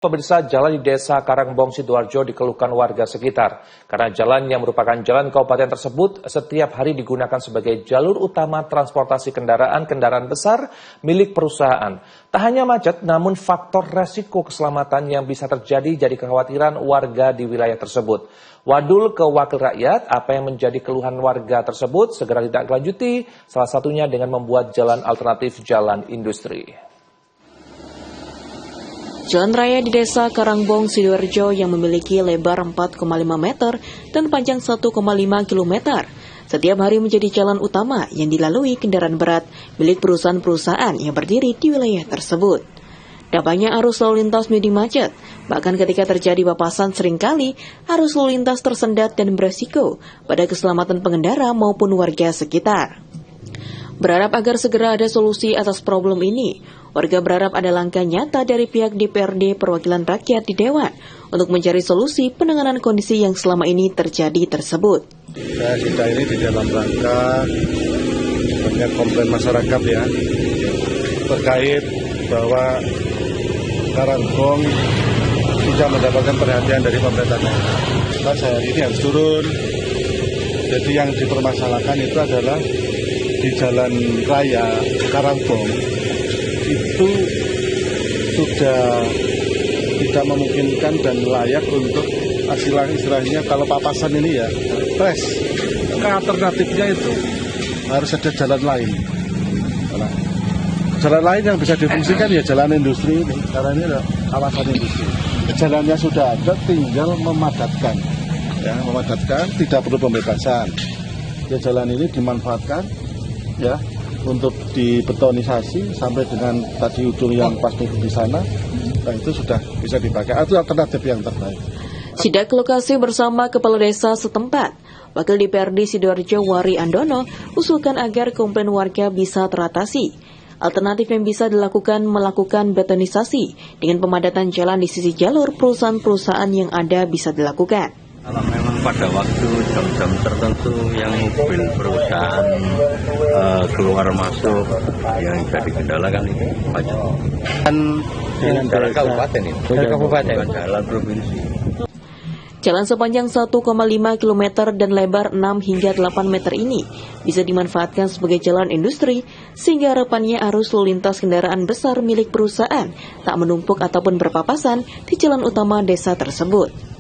Pemirsa, jalan di Desa Karangbong, Sidoarjo dikeluhkan warga sekitar. Karena jalan yang merupakan jalan kabupaten tersebut setiap hari digunakan sebagai jalur utama transportasi kendaraan besar milik perusahaan. Tak hanya macet, namun faktor resiko keselamatan yang bisa terjadi jadi kekhawatiran warga di wilayah tersebut. Wadul ke Wakil Rakyat, apa yang menjadi keluhan warga tersebut segera ditindaklanjuti, salah satunya dengan membuat jalan alternatif jalan industri. Jalan raya di Desa Karangbong, Sidoarjo yang memiliki lebar 4,5 meter dan panjang 1,5 kilometer. Setiap hari menjadi jalan utama yang dilalui kendaraan berat milik perusahaan-perusahaan yang berdiri di wilayah tersebut. Dampaknya arus lalu lintas menjadi macet, bahkan ketika terjadi papasan seringkali arus lalu lintas tersendat dan beresiko pada keselamatan pengendara maupun warga sekitar. Berharap agar segera ada solusi atas problem ini, warga berharap ada langkah nyata dari pihak DPRD Perwakilan Rakyat di Dewan untuk mencari solusi penanganan kondisi yang selama ini terjadi tersebut. Kita ini di dalam rangka banyak komplain masyarakat ya, terkait bahwa Karangbong sudah mendapatkan perhatian dari pemerintah daerah. Kita sehari ini harus turun, jadi yang dipermasalahkan itu adalah di jalan raya Karangbong itu sudah tidak memungkinkan dan layak untuk istilahnya kalau papasan ini ya stres. Alternatifnya itu harus ada jalan lain. Jalan lain yang bisa difungsikan ya jalan industri ini, karena ini adalah kawasan industri. Jalannya sudah ada, tinggal memadatkan, ya memadatkan, tidak perlu pembebasan. Ya jalan ini dimanfaatkan ya untuk dibetonisasi sampai dengan tadi ujung yang pas di sana, nah itu sudah bisa dipakai. Itu alternatif yang terbaik. Sidak ke lokasi bersama Kepala Desa setempat, Wakil DPRD Sidoarjo Wari Andono usulkan agar komplain warga bisa teratasi. Alternatif yang bisa dilakukan melakukan betonisasi dengan pemadatan jalan di sisi jalur perusahaan-perusahaan yang ada bisa dilakukan. Kalau memang pada waktu jam-jam tertentu yang mobil perusahaan keluar masuk yang jadi kendala kan itu macet. Kan jalan kabupaten ini, bukan jalan provinsi. Jalan sepanjang 1,5 km dan lebar 6 hingga 8 meter ini bisa dimanfaatkan sebagai jalan industri sehingga harapannya arus lalu lintas kendaraan besar milik perusahaan tak menumpuk ataupun berpapasan di jalan utama desa tersebut.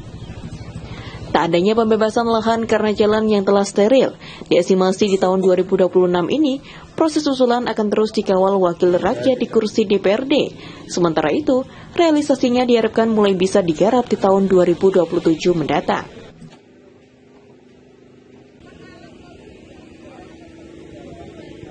Tak adanya pembebasan lahan karena jalan yang telah steril diestimasi di tahun 2026 ini, proses usulan akan terus dikawal Wakil Rakyat di kursi DPRD. Sementara itu, realisasinya diharapkan mulai bisa digarap di tahun 2027 mendatang.